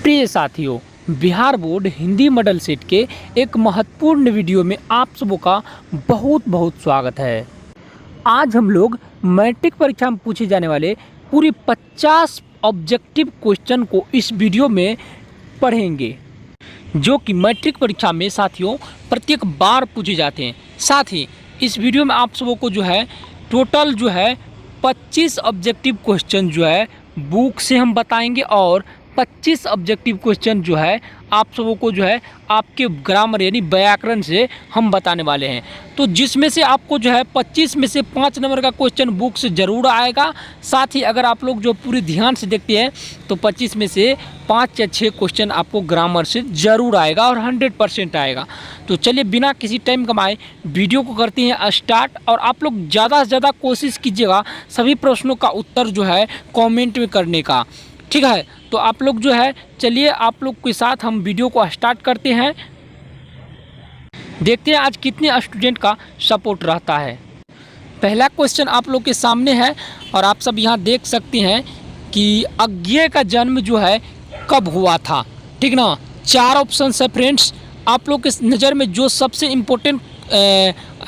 प्रिय साथियों, Bihar board Hindi model set के एक महत्वपूर्ण वीडियो में आप सबों का बहुत बहुत स्वागत है। आज हम लोग मैट्रिक परीक्षा में पूछे जाने वाले पूरी 50 ऑब्जेक्टिव क्वेश्चन को इस वीडियो में पढ़ेंगे, जो कि मैट्रिक परीक्षा में साथियों प्रत्येक बार पूछे जाते हैं। साथ ही इस वीडियो में आप सबों को टोटल 25 ऑब्जेक्टिव क्वेश्चन बुक से हम बताएंगे और 25 ऑब्जेक्टिव क्वेश्चन आप सबों को आपके ग्रामर यानी व्याकरण से हम बताने वाले हैं। तो जिसमें से आपको 25 में से 5 नंबर का क्वेश्चन बुक से ज़रूर आएगा। साथ ही अगर आप लोग पूरी ध्यान से देखते हैं तो 25 में से 5 या 6 क्वेश्चन आपको ग्रामर से ज़रूर आएगा और 100% आएगा। तो चलिए बिना किसी टाइम कमाए वीडियो को करते हैं स्टार्ट। और आप लोग ज़्यादा से ज़्यादा कोशिश कीजिएगा सभी प्रश्नों का उत्तर कमेंट में करने का, ठीक है। तो आप लोग चलिए आप लोग के साथ हम वीडियो को स्टार्ट करते हैं। देखते हैं आज कितने स्टूडेंट का सपोर्ट रहता है। पहला क्वेश्चन आप लोग के सामने है और आप सब यहाँ देख सकते हैं कि अज्ञेय का जन्म कब हुआ था, ठीक ना। 4 ऑप्शन है फ्रेंड्स। आप लोग के नज़र में जो सबसे इम्पोर्टेंट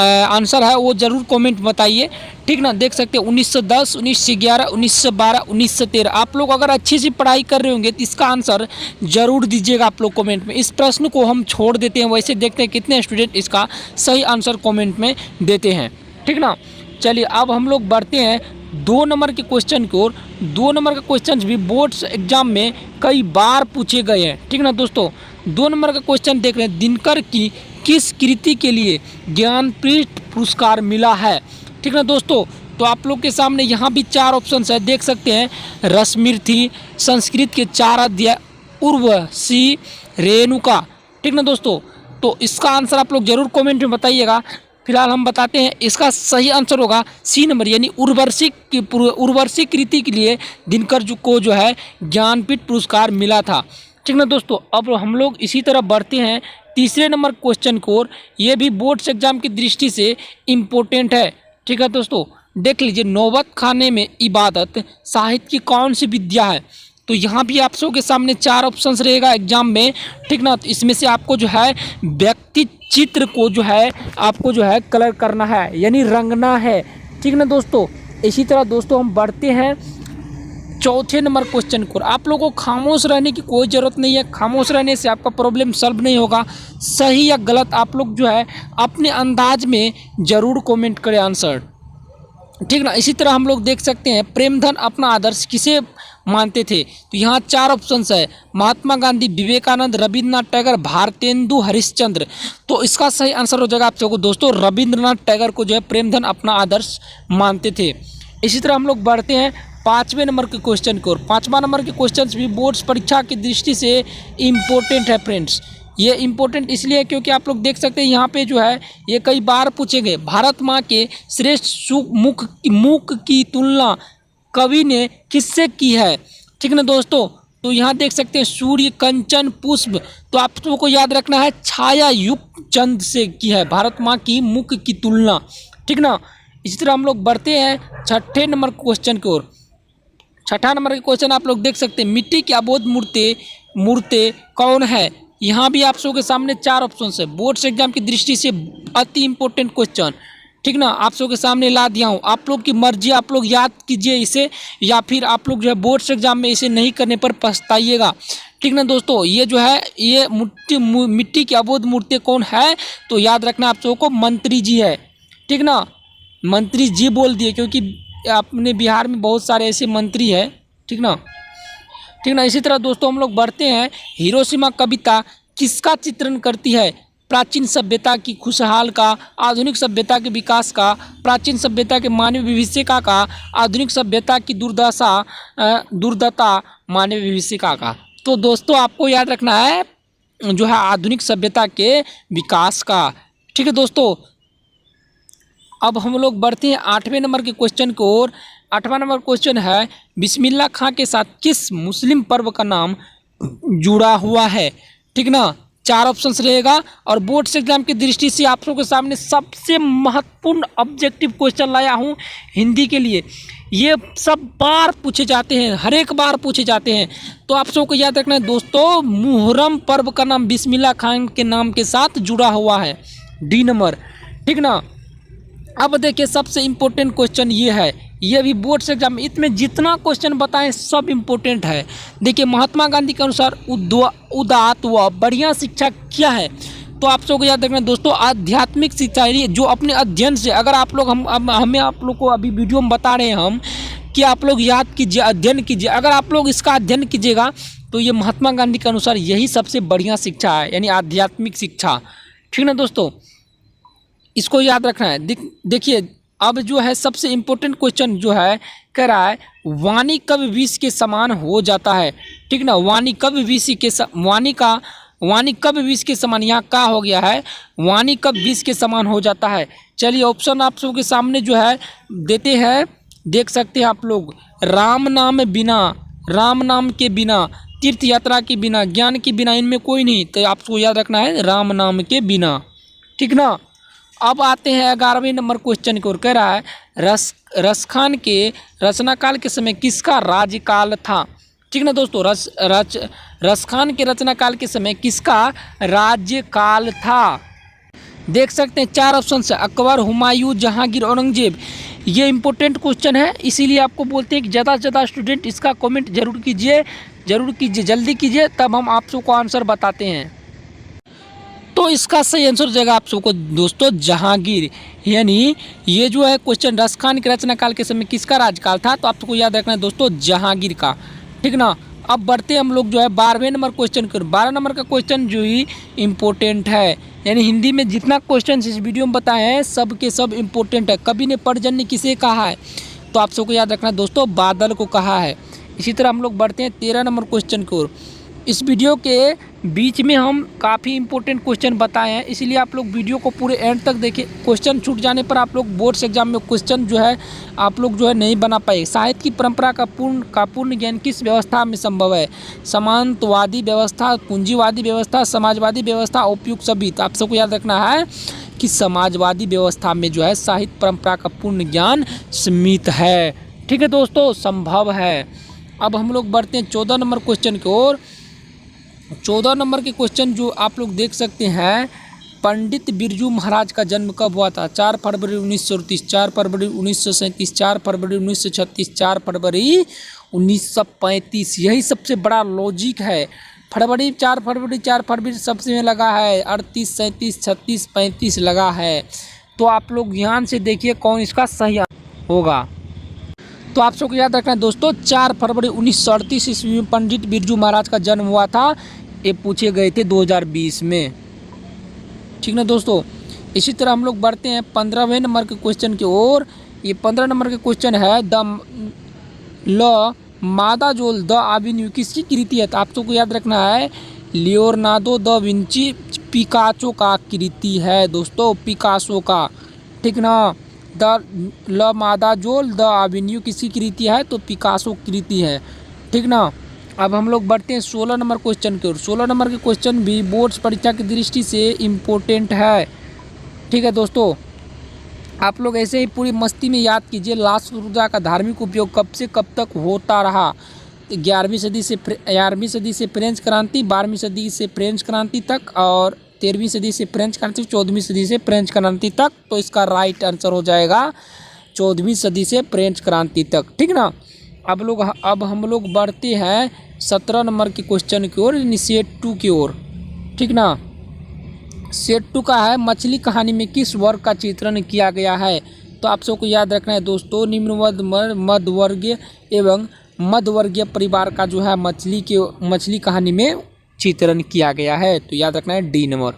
आंसर है वो ज़रूर कमेंट बताइए, ठीक ना। देख सकते हैं 1910, 1911, 1912, 1913। आप लोग अगर अच्छी सी पढ़ाई कर रहे होंगे तो इसका आंसर ज़रूर दीजिएगा आप लोग कमेंट में। इस प्रश्न को हम छोड़ देते हैं, वैसे देखते हैं कितने स्टूडेंट इसका सही आंसर कमेंट में देते हैं, ठीक ना। चलिए अब हम लोग बढ़ते हैं 2 नंबर के क्वेश्चन की ओर। 2 नंबर का क्वेश्चन भी बोर्ड्स एग्जाम में कई बार पूछे गए हैं, ठीक ना दोस्तों। 2 नंबर का क्वेश्चन देख रहे हैं, दिनकर की किस कृति के लिए ज्ञानपीठ पुरस्कार मिला है, ठीक ना दोस्तों। तो आप लोग के सामने यहाँ भी 4 ऑप्शन है, देख सकते हैं। रश्मिरथी, संस्कृत के 4 अध्याय, उर्वशी, रेणुका, ठीक ना दोस्तों। तो इसका आंसर आप लोग जरूर कमेंट में बताइएगा। फिलहाल हम बताते हैं, इसका सही आंसर होगा सी नंबर यानी उर्वशी कृति के लिए दिनकर को ज्ञानपीठ पुरस्कार मिला था, ठीक ना दोस्तों। अब हम लोग इसी तरह बढ़ते हैं तीसरे नंबर क्वेश्चन की ओर। ये भी बोर्ड्स एग्जाम की दृष्टि से इम्पोर्टेंट है, ठीक है दोस्तों। देख लीजिए, नौबत खाने में इबादत साहित्य की कौन सी विद्या है। तो यहाँ भी आप सबके सामने 4 ऑप्शन रहेगा एग्जाम में, ठीक ना। तो इसमें से आपको व्यक्ति चित्र को आपको कलर करना है यानी रंगना है, ठीक ना दोस्तों। इसी तरह दोस्तों हम बढ़ते हैं चौथे नंबर क्वेश्चन को। आप लोगों को खामोश रहने की कोई ज़रूरत नहीं है, खामोश रहने से आपका प्रॉब्लम सॉल्व नहीं होगा। सही या गलत आप लोग अपने अंदाज में ज़रूर कमेंट करें आंसर, ठीक ना। इसी तरह हम लोग देख सकते हैं, प्रेमधन अपना आदर्श किसे मानते थे। तो यहाँ 4 ऑप्शन है, महात्मा गांधी, विवेकानंद, रविंद्रनाथ टैगोर, भारतेंदु हरिश्चंद्र। तो इसका सही आंसर हो जाएगा आप सबको दोस्तों, रविंद्रनाथ टैगोर को प्रेमधन अपना आदर्श मानते थे। इसी तरह हम लोग बढ़ते हैं 5वें नंबर के क्वेश्चन की ओर। 5वां नंबर के क्वेश्चन भी बोर्ड्स परीक्षा की दृष्टि से इम्पोर्टेंट है फ्रेंड्स। ये इम्पोर्टेंट इसलिए है क्योंकि आप लोग देख सकते हैं यहाँ पे ये कई बार पूछे गए। भारत माँ के श्रेष्ठ मुख की तुलना कवि ने किससे की है, ठीक ना दोस्तों। तो यहाँ देख सकते हैं सूर्य, कंचन, पुष्प। तो आप सबको को याद रखना है छाया युक्त चंद से की है भारत माँ की मुख की तुलना, ठीक ना। इसी तरह हम लोग बढ़ते हैं 6ठे नंबर क्वेश्चन की ओर। 6ठा नंबर के क्वेश्चन आप लोग देख सकते हैं, मिट्टी की अबोध मूर्ति कौन है। यहाँ भी आप सबके के सामने 4 ऑप्शन है, बोर्ड्स एग्जाम की दृष्टि से अति इम्पोर्टेंट क्वेश्चन, ठीक ना। आप सबके सामने ला दिया हूँ, आप लोग की मर्जी, आप लोग याद कीजिए इसे या फिर आप लोग बोर्ड्स एग्जाम में इसे नहीं करने पर पछताइएगा, ठीक ना दोस्तों। ये ये मिट्टी की अबोध मूर्ति कौन है, तो याद रखना आप सबको को मंत्री जी है, ठीक ना। मंत्री जी बोल दिए क्योंकि अपने बिहार में बहुत सारे ऐसे मंत्री हैं, ठीक ना, ठीक ना। इसी तरह दोस्तों हम लोग बढ़ते हैं, हिरोशिमा कविता किसका चित्रण करती है। प्राचीन सभ्यता की खुशहाल का, आधुनिक सभ्यता के विकास का, प्राचीन सभ्यता के मानवीय विभीषिका का, आधुनिक सभ्यता की दुर्दशा मानवीय विभीषिका का। तो दोस्तों आपको याद रखना है आधुनिक सभ्यता के विकास का, ठीक है दोस्तों। अब हम लोग बढ़ते हैं 8वें नंबर के क्वेश्चन की ओर। 8वां नंबर क्वेश्चन है, बिस्मिल्लाह खां के साथ किस मुस्लिम पर्व का नाम जुड़ा हुआ है, ठीक ना। 4 ऑप्शंस रहेगा। और बोर्ड्स एग्जाम की दृष्टि से आप लोगों के सामने सबसे महत्वपूर्ण ऑब्जेक्टिव क्वेश्चन लाया हूँ हिंदी के लिए। ये सब बार पूछे जाते हैं, हर एक बार पूछे जाते हैं। तो आप सबको याद रखना है दोस्तों, मुहर्रम पर्व का नाम बिस्मिल्लाह खान के नाम के साथ जुड़ा हुआ है, डी नंबर, ठीक ना। अब देखिए सबसे इम्पोर्टेंट क्वेश्चन ये है, ये भी बोर्ड्स एग्जाम में इसमें जितना क्वेश्चन बताएं सब इम्पोर्टेंट है। देखिए महात्मा गांधी के अनुसार उदात्त व बढ़िया शिक्षा क्या है? तो आप सबको याद रखना दोस्तों, आध्यात्मिक शिक्षा जो अपने अध्ययन से, अगर आप लोग हमें आप लोग को अभी वीडियो में बता रहे हैं हम कि आप लोग याद कीजिए, अध्ययन कीजिए। अगर आप लोग इसका अध्ययन कीजिएगा तो ये महात्मा गांधी के अनुसार यही सबसे बढ़िया शिक्षा है, यानी आध्यात्मिक शिक्षा, ठीक ना दोस्तों, इसको याद रखना है। देखिए अब जो है सबसे इम्पोर्टेंट क्वेश्चन जो है कह रहा है वाणी कब विष के समान हो जाता है, ठीक ना। वाणी कब विष के समान, यहाँ का हो गया है, वाणी कब विष के समान हो जाता है। चलिए ऑप्शन आप सबके सामने जो है देते हैं, देख सकते हैं आप लोग। राम नाम के बिना, तीर्थ यात्रा के बिना, ज्ञान के बिना, इनमें कोई नहीं। तो आपको याद रखना है राम नाम के बिना, ठीक ना। अब आते हैं 11वें नंबर क्वेश्चन की ओर। कह रहा है रसखान के रचनाकाल के समय किसका राज्यकाल था, ठीक ना दोस्तों। रसखान के रचनाकाल के समय किसका राज्यकाल था? देख सकते हैं 4 ऑप्शन है, अकबर, हुमायूं, जहांगीर, औरंगजेब। ये इंपॉर्टेंट क्वेश्चन है, इसीलिए आपको बोलते हैं कि ज़्यादा से ज़्यादा स्टूडेंट इसका कमेंट जरूर कीजिए, जल्दी कीजिए, तब हम आप सबको आंसर बताते हैं। तो इसका सही आंसर हो जाएगा आप सबको दोस्तों जहांगीर, यानी ये जो है क्वेश्चन रसखान के रचनाकाल के समय किसका राज्यकाल था, तो आप सबको याद रखना है दोस्तों जहांगीर का, ठीक ना। अब बढ़ते हम लोग जो है 12वें नंबर क्वेश्चन कर। 12 नंबर का क्वेश्चन जो ही इम्पोर्टेंट है, यानी हिंदी में जितना क्वेश्चन इस वीडियो में बताए हैं सब के सब इम्पोर्टेंट है। कवि ने पर्जन्य किसे कहा है, तो आप सबको याद रखना है दोस्तों बादल को कहा है। इसी तरह हम लोग बढ़ते हैं 13 नंबर क्वेश्चन की ओर। इस वीडियो के बीच में हम काफ़ी इंपॉर्टेंट क्वेश्चन बताए हैं, इसलिए आप लोग वीडियो को पूरे एंड तक देखिए। क्वेश्चन छूट जाने पर आप लोग बोर्ड्स एग्जाम में क्वेश्चन जो है आप लोग जो है नहीं बना पाए। साहित्य की परंपरा का पूर्ण ज्ञान किस व्यवस्था में संभव है? सामंतवादी व्यवस्था, पूंजीवादी व्यवस्था, समाजवादी व्यवस्था, उपयुक्त सभी। तो आप सबको याद रखना है कि समाजवादी व्यवस्था में जो है साहित्य परंपरा का पूर्ण ज्ञान सीमित है, ठीक है दोस्तों, संभव है। अब हम लोग बढ़ते हैं 14 नंबर क्वेश्चन की ओर। 14 नंबर के क्वेश्चन जो आप लोग देख सकते हैं, पंडित बिरजू महाराज का जन्म कब हुआ था? 4 फरवरी 1938, 4 फरवरी 1937, 4 फरवरी 1936, 4 फरवरी 1935। यही सबसे बड़ा लॉजिक है। 4 फरवरी सबसे में लगा है, 38, 37, 36, 35 लगा है। तो आप लोग ध्यान से देखिए कौन इसका सही होगा। तो आप सबको याद रखना है दोस्तों 4 फरवरी 1938 ईस्वी में पंडित बिरजू महाराज का जन्म हुआ था। ये पूछे गए थे 2020 में, ठीक ना दोस्तों। इसी तरह हम लोग बढ़ते हैं 15वें नंबर के क्वेश्चन की ओर। ये 15 नंबर के क्वेश्चन है द मादाजोल द एवेन्यू किसकी कृति है? तो आप सबको याद रखना है लियोनार्डो द विंची, पिकासो का कृति है दोस्तों, पिकासो का, ठीक ना। द मादाजोल द एवेन्यू किसकी कृति है? तो पिकासो कृति है, ठीक ना। अब हम लोग बढ़ते हैं 16 नंबर क्वेश्चन की ओर। 16 नंबर के क्वेश्चन भी बोर्ड्स परीक्षा की दृष्टि से इम्पोर्टेंट है, ठीक है दोस्तों। आप लोग ऐसे ही पूरी मस्ती में याद कीजिए। लाश रुद्रा का धार्मिक उपयोग कब से कब तक होता रहा? 11वीं सदी से फ्रेंच क्रांति, 12वीं सदी से फ्रेंच क्रांति तक, और 13वीं सदी से फ्रेंच क्रांति, 14वीं सदी से फ्रेंच क्रांति तक। तो इसका राइट आंसर हो जाएगा 14वीं सदी से फ्रेंच क्रांति तक, ठीक ना। अब हम लोग बढ़ते हैं 17 नंबर के क्वेश्चन की ओर, सेट 2 की ओर, ठीक ना। सेट 2 का है मछली कहानी में किस वर्ग का चित्रण किया गया है? तो आप सबको याद रखना है दोस्तों निम्न मध्यवर्गीय एवं मध्यवर्गीय परिवार का जो है मछली कहानी में चित्रण किया गया है। तो याद रखना है डी नंबर।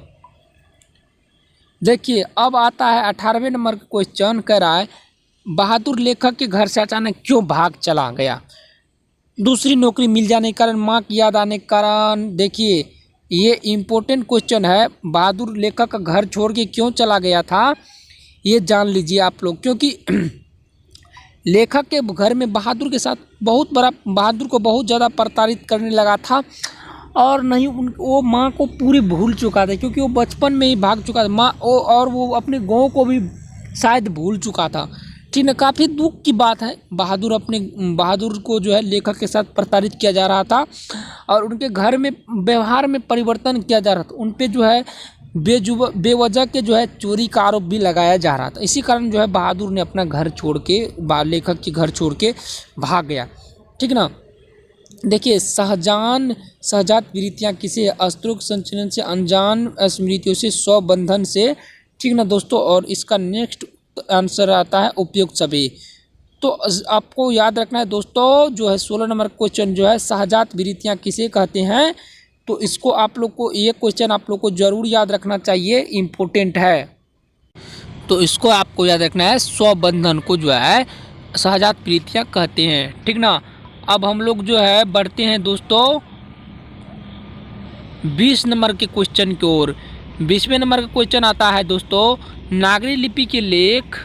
देखिए अब आता है 18वें नंबर का क्वेश्चन। कह रहा है बहादुर लेखक के घर से अचानक क्यों भाग चला गया? दूसरी नौकरी मिल जाने के कारण, माँ की याद आने के कारण। देखिए ये इम्पोर्टेंट क्वेश्चन है, बहादुर लेखक का घर छोड़ के क्यों चला गया था ये जान लीजिए आप लोग। क्योंकि लेखक के घर में बहादुर को बहुत ज़्यादा प्रताड़ित करने लगा था, और नहीं वो माँ को पूरी भूल चुका था, क्योंकि वो बचपन में ही भाग चुका था माँ और वो अपने गाँव को भी शायद भूल चुका था। ठीक है, काफ़ी दुख की बात है। बहादुर को जो है लेखक के साथ प्रताड़ित किया जा रहा था और उनके घर में व्यवहार में परिवर्तन किया जा रहा था। उन पे जो है बेवजह के जो है चोरी का आरोप भी लगाया जा रहा था। इसी कारण जो है बहादुर ने अपना घर छोड़ के, लेखक के घर छोड़ के भाग गया। ठीक ना। देखिए, सहजात प्रीतियाँ किसे, अस्त्रों संचलन से, अनजान स्मृतियों से, स्वबंधन से। ठीक ना दोस्तों। और इसका नेक्स्ट आंसर आता है उपयुक्त सभी। तो आपको याद रखना है दोस्तों, जो है 16 नंबर क्वेश्चन जो है सहजात प्रीतियाँ किसे कहते हैं। तो इसको आप लोग को, ये क्वेश्चन आप लोग को जरूर याद रखना चाहिए, इम्पोर्टेंट है। तो इसको आपको याद रखना है, स्वबंधन को जो है सहजात प्रीतियाँ कहते हैं। ठीक ना। अब हम लोग जो है बढ़ते हैं दोस्तों 20 नंबर के क्वेश्चन की ओर। 20वें नंबर का क्वेश्चन आता है दोस्तों, नागरी लिपि के लेख।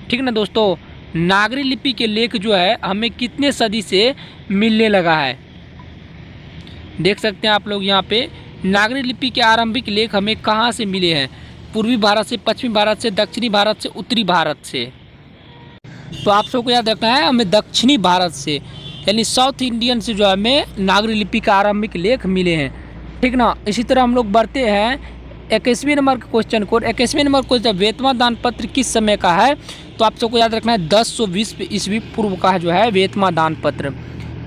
ठीक ना दोस्तों। नागरी लिपि के लेख जो है हमें कितने सदी से मिलने लगा है। देख सकते हैं आप लोग यहाँ पे, नागरी लिपि के आरंभिक लेख हमें कहाँ से मिले हैं। पूर्वी भारत से, पश्चिमी भारत से, दक्षिणी भारत से, उत्तरी भारत से। तो आप सबको याद रखना है, हमें दक्षिणी भारत से यानी साउथ इंडियन से जो है हमें नागरी लिपि का आरंभिक लेख मिले हैं। ठीक ना। इसी तरह हम लोग बढ़ते हैं 21वें नंबर के क्वेश्चन को। 21वें नंबर क्वेश्चन, वेतवा दान पत्र किस समय का है। तो आप सबको याद रखना है 1020 ईस्वी पूर्व का जो है वेतवा दान पत्र।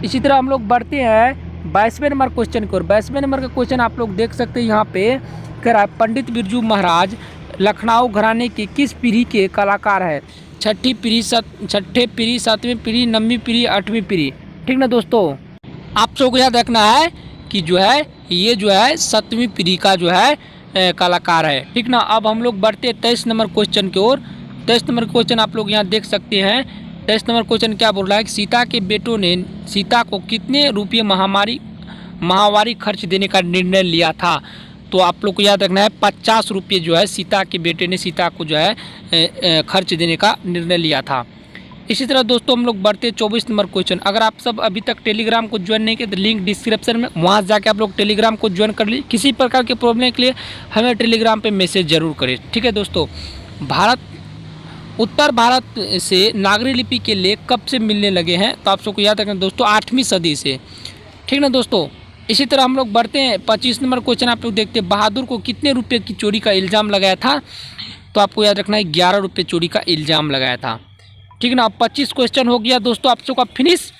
इसी तरह हम लोग बढ़ते हैं 22वें नंबर क्वेश्चन की ओर। 22वें नंबर का क्वेश्चन आप लोग देख सकते हैं यहाँ पे, कह रहा है पंडित बिरजू महाराज लखनऊ घराने की किस पीढ़ी के कलाकार है। छठी पीढ़ी, 7वीं पीढ़ी, 9वीं पीढ़ी, 8वीं पीढ़ी। ठीक ना दोस्तों। आप सबको याद रखना है कि जो है ये जो है 7वीं पीढ़ी का जो है कलाकार है। ठीक ना। अब हम लोग बढ़ते हैं 23 नंबर क्वेश्चन की ओर। 23 नंबर क्वेश्चन आप लोग यहाँ देख सकते हैं। 23 नंबर क्वेश्चन क्या बोल रहा है कि सीता के बेटों ने सीता को कितने रुपये माहवारी खर्च देने का निर्णय लिया था। तो आप लोग को याद रखना है 50 रुपये जो है सीता के बेटे ने सीता को जो है खर्च देने का निर्णय लिया था। इसी तरह दोस्तों हम लोग बढ़ते 24 नंबर क्वेश्चन। अगर आप सब अभी तक टेलीग्राम को ज्वाइन नहीं किए तो लिंक डिस्क्रिप्शन में, वहाँ जाके आप लोग टेलीग्राम को ज्वाइन कर लीजिए। किसी प्रकार के प्रॉब्लम के लिए हमें टेलीग्राम पे मैसेज जरूर करें। ठीक है दोस्तों। उत्तर भारत से नागरी लिपि के लेख कब से मिलने लगे हैं। तो आप सबको याद रखना दोस्तों 8वीं सदी से। ठीक ना दोस्तों। इसी तरह हम लोग बढ़ते हैं 25 नंबर क्वेश्चन। आप लोग देखते हैं बहादुर को कितने रुपये की चोरी का इल्ज़ाम लगाया था। तो आपको याद रखना है 11 रुपये चोरी का इल्ज़ाम लगाया था। ठीक ना। अब 25 क्वेश्चन हो गया दोस्तों आप सबका फिनिश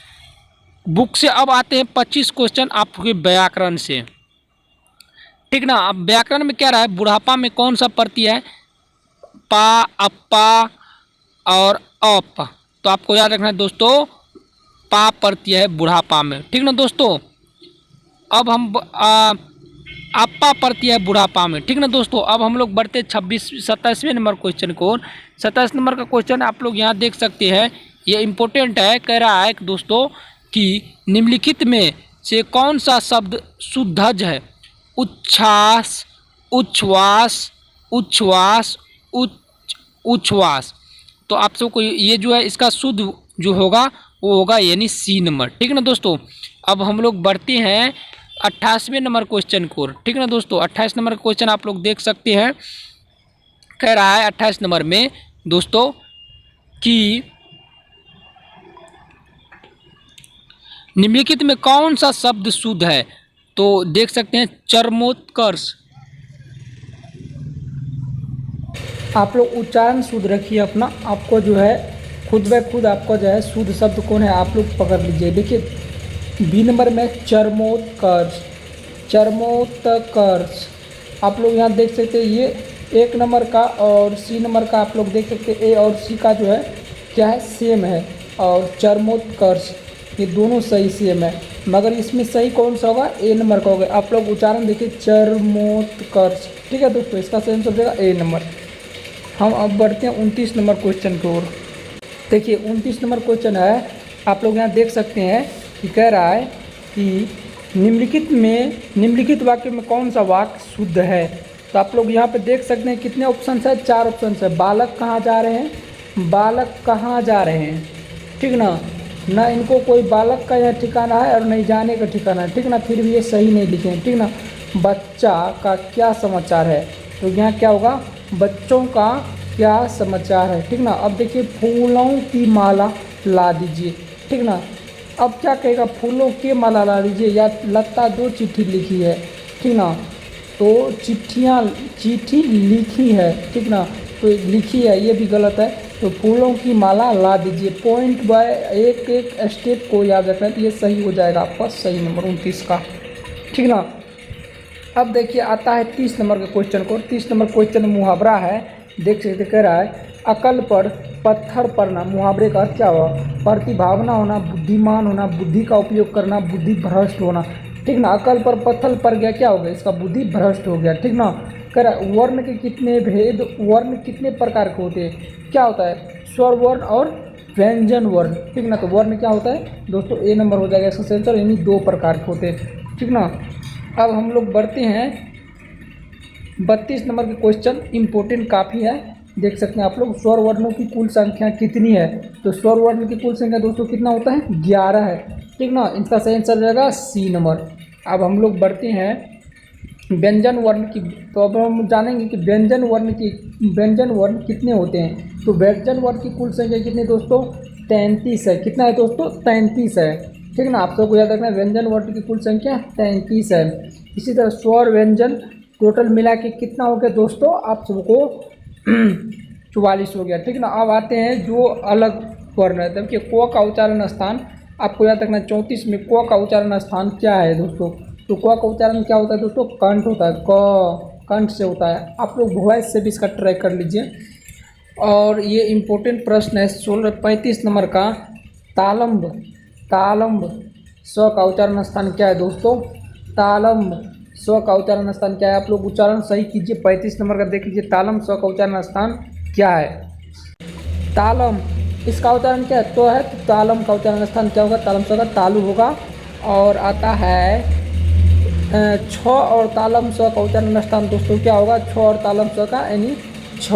बुक से। अब आते हैं 25 क्वेश्चन आपके व्याकरण से। ठीक ना। अब व्याकरण में क्या रहा है, बुढ़ापा में कौन सा प्रत्यय है, पा, अप्पा और अप। तो आपको याद रखना है दोस्तों पा प्रत्यय है बुढ़ापा में। ठीक ना दोस्तों। अब हम अप्पा प्रत्यय है बुढ़ापा में। ठीक ना दोस्तों। अब हम लोग बढ़ते 27वें नंबर क्वेश्चन को। 27 नंबर का क्वेश्चन आप लोग यहाँ देख सकते हैं, ये इम्पोर्टेंट है। कह रहा है दोस्तों कि निम्नलिखित में से कौन सा शब्द शुद्धज है। उच्छ्वास, उच्छ्वास, उच्छ्वास, उच्छ्वास। तो आप सबको ये जो है इसका शुद्ध जो होगा वो होगा यानी सी नंबर। ठीक ना दोस्तों। अब हम लोग बढ़ते हैं 28वें नंबर क्वेश्चन को। ठीक ना दोस्तों। 28 नंबर क्वेश्चन आप लोग देख सकते हैं। कह रहा है 28 नंबर में दोस्तों कि निम्नलिखित में कौन सा शब्द शुद्ध है। तो देख सकते हैं चरमोत्कर्ष। आप लोग उच्चारण शुद्ध रखिए अपना, आपको जो है खुद ब खुद आपको जो है शुद्ध शब्द कौन है आप लोग पकड़ लीजिए। देखिए बी नंबर में चरमोत्कर्ष, चरमोत्कर्ष आप लोग यहाँ देख सकते हैं। ये 1 नंबर का और सी नंबर का आप लोग देख सकते हैं, ए और सी का जो है क्या है सेम है। और चरमोत्कर्ष ये दोनों सही सेम है, मगर इसमें सही कौन सा होगा, ए नंबर का होगा। आप लोग उच्चारण देखिए चरमोत्कर्ष। ठीक है दोस्तों, इसका सही आंसर देगा ए नंबर। हम अब बढ़ते हैं 29 नंबर क्वेश्चन की ओर। देखिए 29 नंबर क्वेश्चन है, आप लोग यहाँ देख सकते हैं कि कह रहा है कि निम्नलिखित वाक्य में कौन सा वाक्य शुद्ध है। तो आप लोग यहाँ पे देख सकते हैं कितने ऑप्शन है, 4 ऑप्शन है। बालक कहाँ जा रहे हैं, बालक कहाँ जा रहे हैं। ठीक ना। ना इनको कोई बालक का यह ठिकाना है और नहीं जाने का ठिकाना है, ठीक ना, फिर भी ये सही नहीं लिखे हैं, ठीक ना। बच्चा का क्या समाचार है, तो यहाँ क्या होगा, बच्चों का क्या समाचार है, ठीक ना। अब देखिए फूलों की माला ला दीजिए, ठीक ना। अब क्या कहेगा, फूलों की माला ला दीजिए, या लता 2 चिट्ठी लिखी है, ठीक ना, तो चिट्ठी लिखी है, ठीक ना, तो लिखी है ये भी गलत है, तो फूलों की माला ला दीजिए। पॉइंट बाय एक एक स्टेप को याद रखना है, तो ये सही हो जाएगा आपका सही नंबर 29 का, ठीक ना। अब देखिए आता है 30 नंबर के क्वेश्चन को। 30 नंबर क्वेश्चन मुहावरा है, देख सकते, कह रहा है अकल पर पत्थर पड़ना। मुहावरे का अर्थ क्या हुआ, प्रतिभावना होना, बुद्धिमान होना, बुद्धि का उपयोग करना, बुद्धि भ्रष्ट होना, ठीक ना। अकल पर पत्थर पड़ गया, क्या हो गया, इसका बुद्धि भ्रष्ट हो गया, ठीक ना। कह रहा है वर्ण के कितने भेद, वर्ण कितने प्रकार के होते हैं, क्या होता है, स्वर वर्ण और व्यंजन वर्ण, ठीक ना। तो वर्ण क्या होता है दोस्तों, ए नंबर हो जाएगा इसका आंसर, यानी 2 प्रकार के होते हैं, ठीक ना। अब हम लोग बढ़ते हैं 32 नंबर के क्वेश्चन, इम्पोर्टेंट काफ़ी है, देख सकते हैं आप लोग। स्वर वर्णों की कुल संख्या कितनी है, तो स्वर वर्ण की कुल संख्या दोस्तों कितना होता है, 11 है, ठीक ना। इसका सही आंसर रहेगा सी नंबर। अब हम लोग बढ़ते हैं व्यंजन वर्ण की, तो अब हम जानेंगे कि व्यंजन वर्ण कितने होते हैं। तो व्यंजन वर्ण की कुल संख्या कितनी दोस्तों, 33 है। कितना है दोस्तों, 33 है, ठीक ना। आप सबको याद रखना है व्यंजन वर्ण की कुल संख्या 33 है। इसी तरह स्वर व्यंजन टोटल मिला के कितना हो गया दोस्तों, आप सबको 44 हो गया, ठीक ना। अब आते हैं जो अलग वर्ण है, देखिए क का उच्चारण स्थान आपको याद रखना 34 में क का उच्चारण स्थान क्या है दोस्तों, तो क का उच्चारण क्या होता है दोस्तों, कंठ होता है, कंठ से होता है। आप लोग वॉइस से भी इसका ट्राई कर लीजिए। और ये इम्पोर्टेंट प्रश्न है 35 नंबर का, तालम्ब स्व का उच्चारण स्थान क्या है दोस्तों, तालम्ब स्व का उच्चारण स्थान क्या है, आप लोग उच्चारण सही कीजिए। 35 नंबर का देख लीजिए, तालम स्व का उच्चारण स्थान क्या है, तालम इसका उच्चारण क्या है, तो है, तो तालम का उच्चारण स्थान क्या होगा, तालम स्व का तालु होगा। और आता है छ और तालम स्व का उच्चारण स्थान दोस्तों क्या होगा, छ और तालम स्व का यानी छ,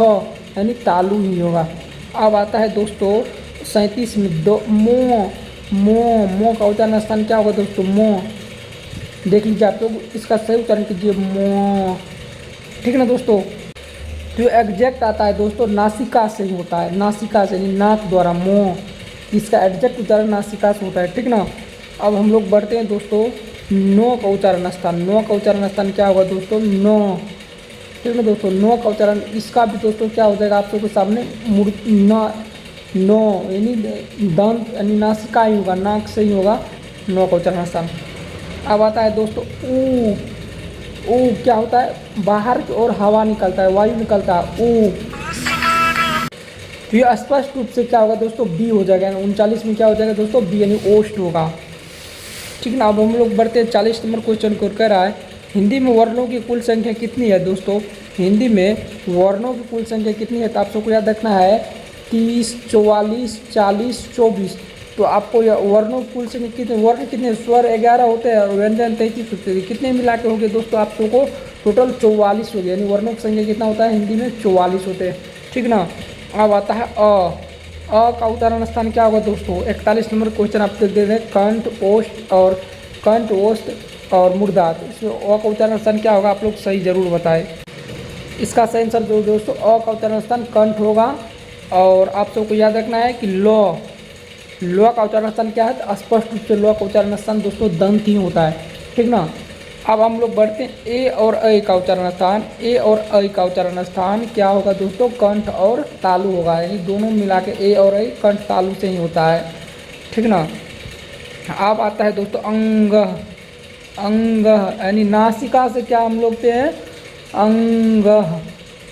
यानी तालु ही होगा। अब आता है दोस्तों 37 में दो मो का उच्चारण स्थान क्या होगा दोस्तों, मो, देख लीजिए आप लोग, इसका सही उच्चारण कीजिए मो, ठीक ना दोस्तों। तो एग्जैक्ट आता है दोस्तों नासिका से ही होता है, नासिका से यानी नाक द्वारा मो, इसका एग्जैक्ट उच्चारण नासिका से होता है, ठीक ना। अब हम लोग बढ़ते हैं दोस्तों नो का उच्चारण स्थान, नो का उच्चारण स्थान क्या होगा दोस्तों, नो, ठीक है दोस्तों। नो का उच्चारण इसका भी दोस्तों क्या हो जाएगा आप लोगों के सामने, नो यानी दंत यानी नासिका ही होगा, नाक से ही होगा नो का उच्चारण स्थान। अब आता है दोस्तों ऊ क्या होता है, बाहर की ओर हवा निकलता है, वायु निकलता है, ऊ। तो ये स्पष्ट रूप से क्या होगा दोस्तों, बी हो जाएगा, 39 में क्या हो जाएगा दोस्तों, बी यानी ओष्ठ होगा, ठीक ना। अब हम लोग बढ़ते हैं 40 नंबर क्वेश्चन को, कह रहा है हिंदी में वर्णों की कुल संख्या कितनी है दोस्तों, हिंदी में वर्णों की कुल संख्या कितनी है, तो आप सबको याद रखना है 30, 44, 40, 24। तो आपको यह वर्णों की कुल संख्या कितने, वर्ण कितने, स्वर 11 होते हैं और व्यंजन 33 होते हैं, कितने मिला के हो गए दोस्तों, आप सबको टोटल 44 हो गया, यानी वर्णों की संख्या कितना होता है हिंदी में 44 होते हैं, ठीक ना। अब आता है अ का उच्चारण स्थान क्या होगा दोस्तों, 41 नंबर क्वेश्चन आप देख रहे हैं, कंठ ओष्ठ और मूर्धा, तो इसमें अ का उच्चारण स्थान क्या होगा, आप लोग सही जरूर बताएं। इसका सही आंसर जो दोस्तों अ का उच्चारण स्थान कंठ होगा। और आप सबको याद रखना है कि लो का उच्चारण स्थान क्या है, तो स्पष्ट रूप से लो का उच्चारण स्थान दोस्तों दंत ही होता है, ठीक ना। अब हम लोग बढ़ते हैं ए और ऐ का उच्चारण स्थान, ए और ऐ का उच्चारण स्थान क्या होगा दोस्तों, कंठ और तालु होगा, यानी दोनों मिला के ए और ऐ कंठ तालु से ही होता है, ठीक ना। अब आता है दोस्तों अंग यानी नासिका से क्या हम लोग पे हैं,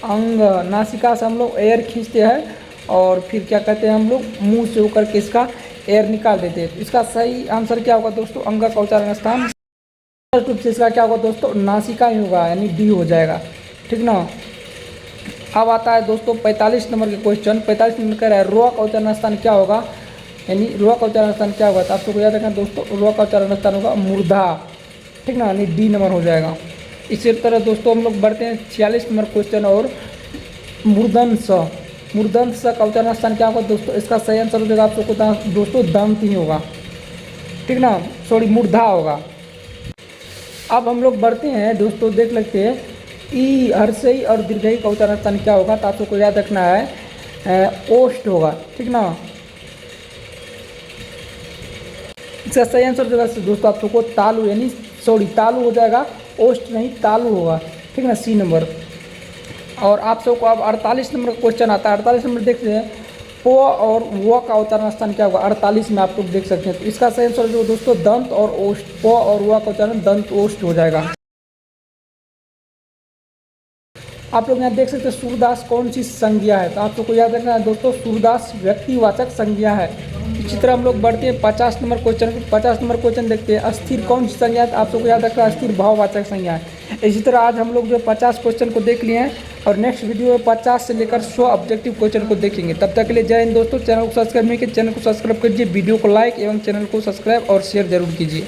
अंग नासिका से हम लोग एयर खींचते हैं और फिर क्या कहते हैं हम लोग मुंह से होकर के इसका एयर निकाल देते हैं। इसका सही आंसर क्या होगा दोस्तों, अंग का उच्चारण स्थान रूप से इसका क्या होगा दोस्तों, नासिका ही होगा, यानी डी हो जाएगा, ठीक ना। अब आता है दोस्तों 45 नंबर के क्वेश्चन। 45 नंबर कह रहा है रो का उच्चारण स्थान क्या होगा, यानी रो का उच्चारण स्थान क्या होगा, तो आप सबको याद रखना दोस्तों रो का उच्चारण स्थान होगा मूर्धा, ठीक ना, यानी डी नंबर हो जाएगा। इसी तरह दोस्तों हम लोग बढ़ते हैं 46 नंबर क्वेश्चन और मूर्धन स, मूर्धन्य स का उच्चारण स्थान क्या होगा दोस्तों? इसका सही आंसर हो जाएगा आप सबको दोस्तों दंत ही होगा, ठीक ना, सॉरी मूर्धा होगा। अब हम लोग बढ़ते हैं दोस्तों, देख लेते हैं ई हर्षई और दीर्घई का उच्चारण स्थान क्या होगा। तो आप सबको याद रखना है ओष्ठ होगा, ठीक ना। इसका सही आंसर हो जाएगा दोस्तों आप सबको तालु, यानी सॉरी तालु हो जाएगा, ओष्ठ नहीं तालु होगा, ठीक ना, सी नंबर। और आप सबको अब 48 नंबर का क्वेश्चन आता है। 48 नंबर देखते हैं प और व का उच्चारण स्थान क्या होगा 48 में, आप लोग देख सकते हैं। तो इसका सही आंसर जो दोस्तों दंत और ओष्ठ, प और व का उच्चारण दंत ओष्ठ हो जाएगा। आप लोग यहाँ देख सकते हैं सूरदास कौन सी संज्ञा है। तो आप सबको याद रखना है दोस्तों सूरदास व्यक्तिवाचक संज्ञा है। इसी तरह हम लोग बढ़ते हैं 50 नंबर क्वेश्चन। 50 नंबर क्वेश्चन देखते हैं अस्थिर कौन सी संज्ञा है। तो आप सबको याद रखना है अस्थिर भाववाचक संज्ञा है। इसी तरह आज हम लोग जो 50 क्वेश्चन को देख लिए हैं और नेक्स्ट वीडियो में 50 से लेकर 100 ऑब्जेक्टिव क्वेश्चन को देखेंगे। तब तक के लिए जय हिंद दोस्तों। चैनल को सब्सक्राइब नहीं किया, चैनल को सब्सक्राइब कीजिए, वीडियो को लाइक एवं चैनल को सब्सक्राइब और शेयर जरूर कीजिए।